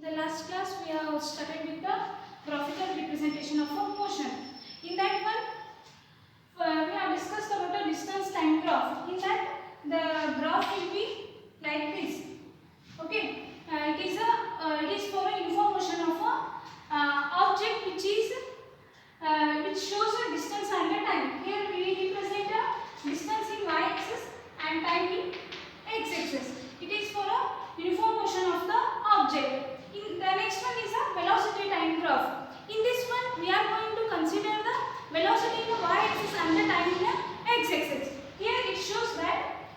In the last class, we have started with the graphical representation of a motion. In that one, we have discussed about the distance time graph. In that, the graph will be like this. Okay, it is for a uniform motion of a object which shows a distance and a time. Here we represent a distance in y-axis and time in x-axis. It is for a uniform motion of the object. In the next one is a velocity time graph. In this one, we are going to consider the velocity in the y-axis and the time in the x-axis. Here it shows that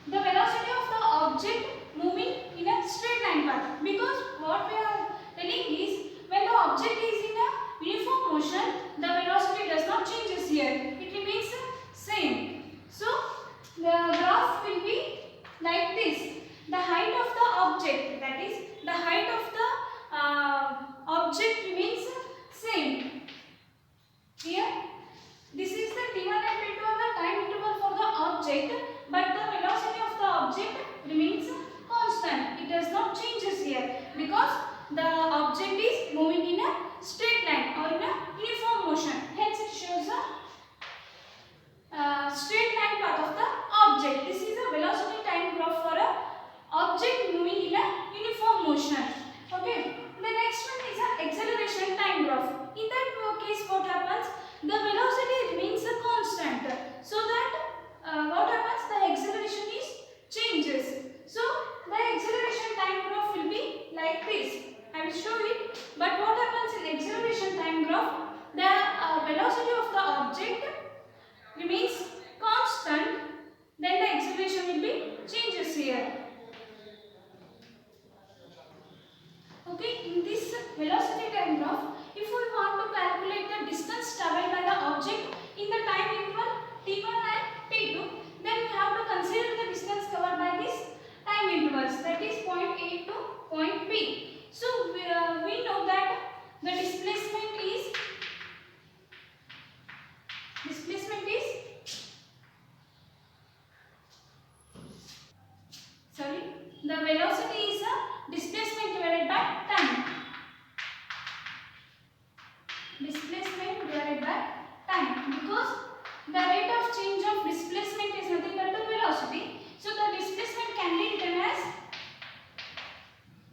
the velocity of the object moving in a straight line path, because what we are telling is when the object is in a uniform motion, the velocity does not changes here, it remains same. So the graph will be like this. The height of the object, that is the height of the object remains same. Here this is the t1 and t2 are the time interval for the object, but the velocity of the object remains constant. It does not changes here because the object is moving in a straight line or in a uniform motion. Hence it shows a straight line path of the object. This is a velocity time graph for a object moving in a uniform motion. Okay. The next one is a acceleration time graph. In that case, what happens? The velocity remains a constant. So that what happens? The acceleration is changes. So the acceleration time graph will be like this. I will show it. But what happens in acceleration time graph? The velocity of the object remains constant. Then the acceleration will be changes here. Okay, in this velocity time graph, if we want to calculate the distance traveled by the object in the time interval t1 and t2, then we have to consider the distance covered by these time intervals, that is point A to point B. So we know that the displacement is the velocity is a displacement divided by time. Displacement divided by time, because the rate of change of displacement is nothing but the velocity. So the displacement can be written as,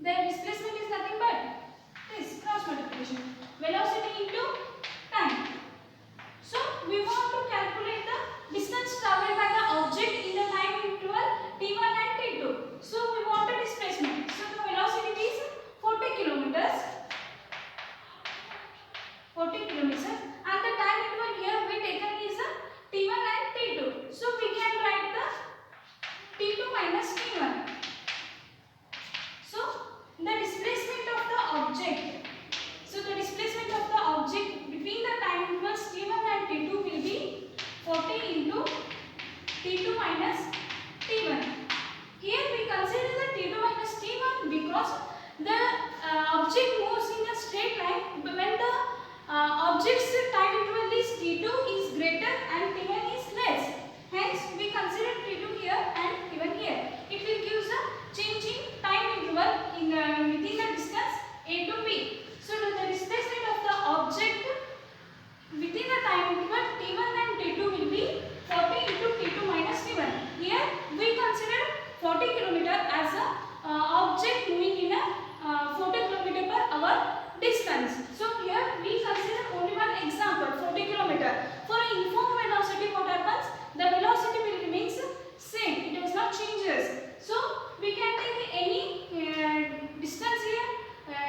the displacement is nothing but this cross multiplication, velocity into time. So we want to calculate the distance traveled by the object in the time interval t1 and t2. So we want a displacement. So the velocity is 40 kilometers. 40 kilometers, and the time interval here we taken is t1 and t2. So we can write the t2 minus t1. So the displacement of the object. So the displacement of the object between the time intervals t1 and t2 will be 40 into t2 minus t1. Here we consider the t2 minus t1 because the object moves in a straight line when the object's time interval is t2 is greater and t1 is less. Hence we consider t2 here and t1 here. It will give a change in time interval in within the distance a to b. So the displacement of the object within the time interval t1 and t2 will be 40 into t2 minus t1. Here we consider 40 km as a object moving in a 40 km per hour distance. So here we consider only one example, 40 km. For a uniform velocity, what happens? The velocity will remain same. It does not changes. So we can take any distance here,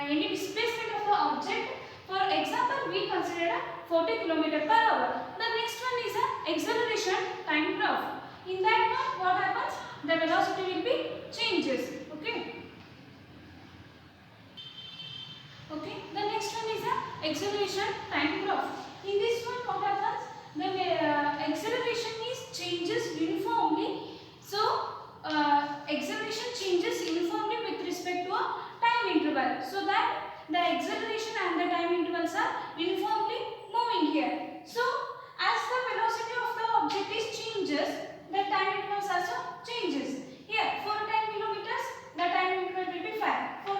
any displacement of the object. For example, we consider 40 km per hour. The next one is a acceleration time graph. In that one, what happens? The velocity will be changes. Okay. Okay. The next one is a acceleration time graph. In this one, what happens? The acceleration is changes uniformly. So acceleration changes uniformly with respect to a time interval. So that the acceleration and the time intervals are uniformly moving here. So as the velocity of the object is changes, the time intervals also changes. Here for 10 kilometers, the time interval will be 5. For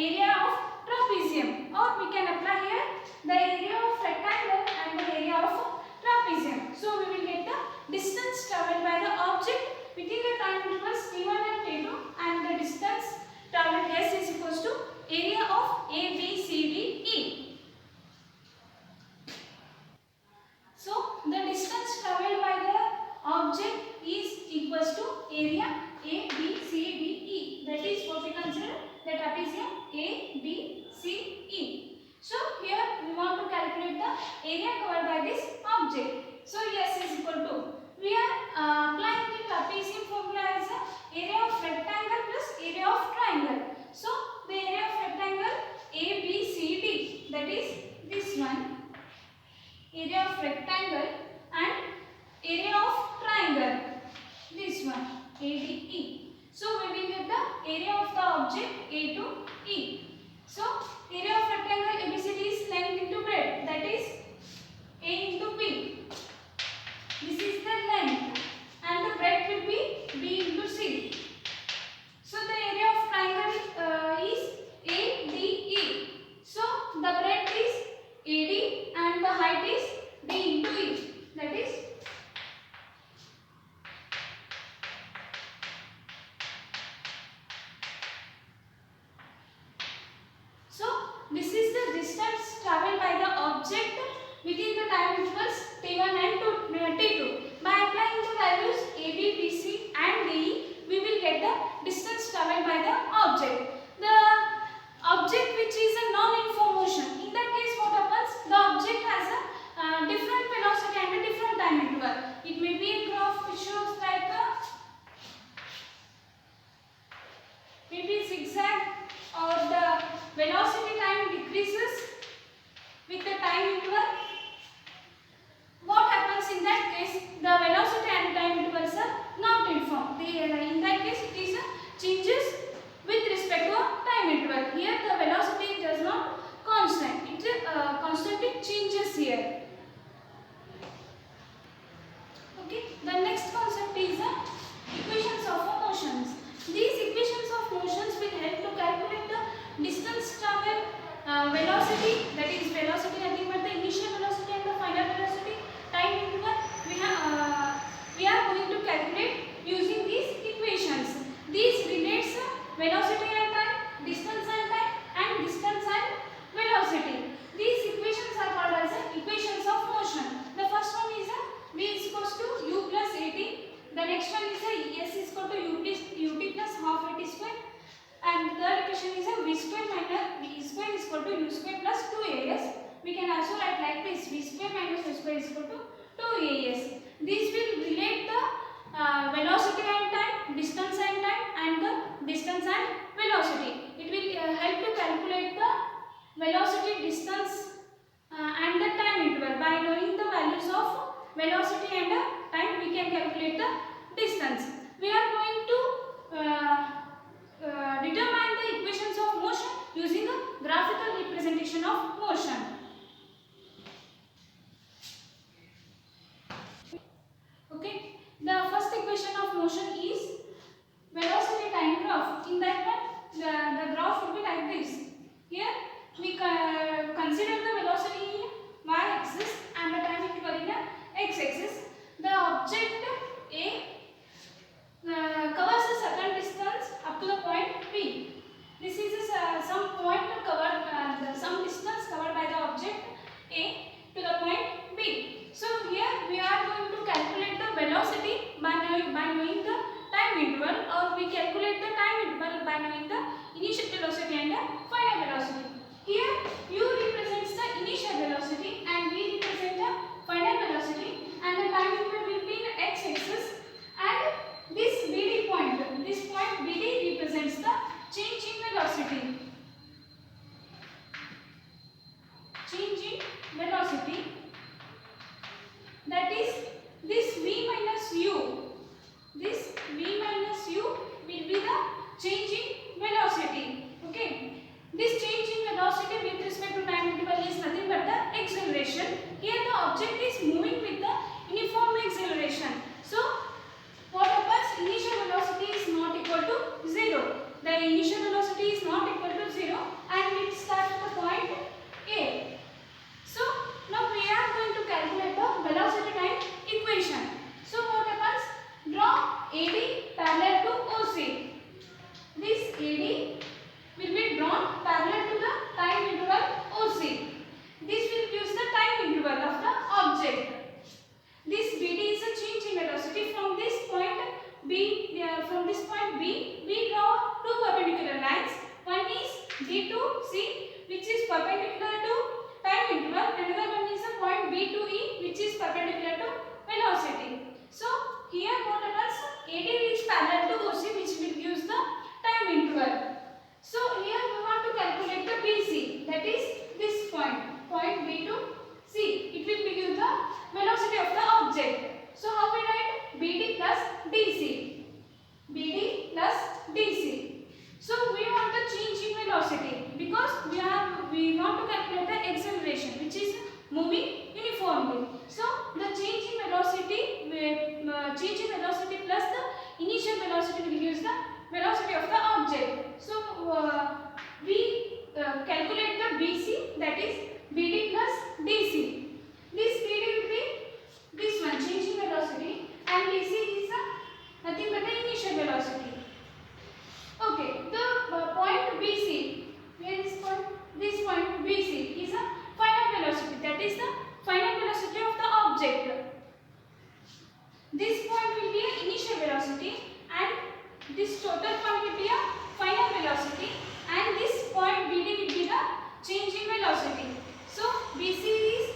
area of trapezium, or we can apply here the area of rectangle and the area of trapezium. So we will get the distance travelled by the object within the time intervals t1 and t2, and the distance travelled S is equals to area of A, B, C, D, E. So the distance travelled by the object is equals to area A, B, C, D, E. That is what we consider the trapezium A, B, C, E. So here we want to calculate the area covered by this object. So S is equal to, we are applying the trapezium formula as a area of rectangle plus area of triangle. So the area of rectangle A, B, C, D, that is this one, area of rectangle, and area of triangle, this one, ADE. So we will get the area of the object A to E. So area of rectangle ABCD is length into breadth, that is A into B. This is the length, and the breadth will be B into C. So the area of triangle is ADE. So the breadth is AD and the height is D into E. That is this is the distance travelled by the object within the time intervals t1 and t2. By applying the values a, b, b, c and d, we will get the distance travelled by the object. The object which is a non-uniform motion, in that case what happens? The object has a different velocity and a different time interval. It may be a graph which shows like maybe zigzag, or the velocity time decreases with the time interval. What happens in that case? The velocity and time intervals are not uniform. In that case it is changes with respect to a time interval. Here the velocity does not constant. It constantly changes here. Okay. The next concept is equations of motions. These equations of motions will help to calculate the distance travel, velocity, that is velocity nothing but the initial velocity and the final velocity, time interval. We are going to calculate using these equations. These relates velocity and time, distance and time, and distance and velocity. These equations are called as equations of motion. The first one is v is equals to u plus at. The next one is s is equal to ut plus half at square. And third equation is v square minus v square is equal to u square plus 2as. We can also write like this: v square minus u square is equal to 2as. These will relate the velocity and time, distance and time, and the distance and velocity. It will help to calculate the velocity, distance, and the time interval. By knowing the values of velocity and time, we can calculate the distance. We are going to determine the equations of motion using a graphical representation of motion. Okay, the first equation of motion is velocity time graph. In that one, the graph will be like this. Here we consider the velocity in y-axis and the time interval in x-axis. The object A covers a certain distance up to the point P. This is some point covered, some distance covered by the object A to the point B. So here we are going to calculate the velocity by knowing the time interval, or we calculate the time interval by knowing the initial velocity and the final velocity. Here u represents the initial velocity and v represents the final velocity, and the time interval will be in x-axis, and this BD point, this point BD represents the change in velocity. Change in velocity, that is this v minus u. This v minus u will be the change in velocity. Okay. This change in velocity with respect to time interval is nothing but the acceleration. Here the object is moving with the uniform acceleration. So what happens? Initial velocity is not equal to 0. The initial velocity is not equal to 0. total point will be a final velocity, and this point BD will be the change in velocity. So BC is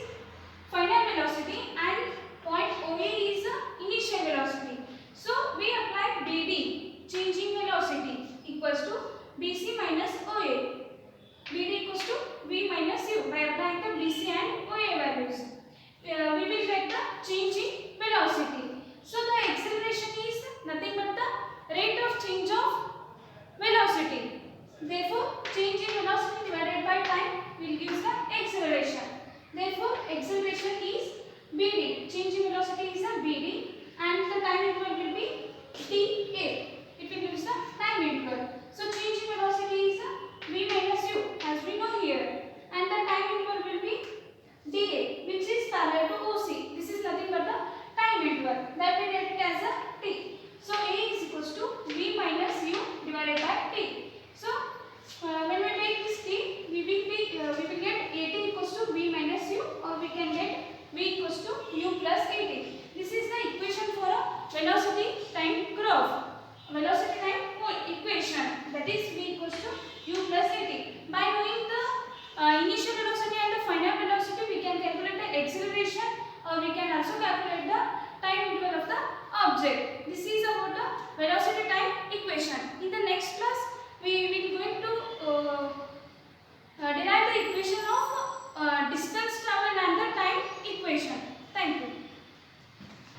final velocity and point OA is the initial velocity. So we apply BD, change in velocity, equals to BC minus OA. BD equals to V minus U. By applying the BC and OA values, we will get the change in velocity. So the acceleration is nothing but the rate of change of velocity. Therefore, change in velocity divided by time will give the acceleration. Therefore, acceleration is BD. Change in velocity is a BD, and the time interval will be TA. It will give the time interval. So change in velocity is a V minus U, as we know here, and the time interval will be dA, which is parallel to OC. This is nothing but the time interval that we get it as a T. So A is equals to V minus U divided by T. So when we take this T, we will get AT equals to V minus U, or we can get V equals to U plus AT. This is the equation for a velocity time graph. Velocity time equation, that is V equals to U plus AT. By knowing the initial velocity and the final velocity, we can calculate the acceleration, or we can also calculate the time interval of the object. This is about the velocity time equation. In the next class, we will going to derive the equation of distance travel and the time equation.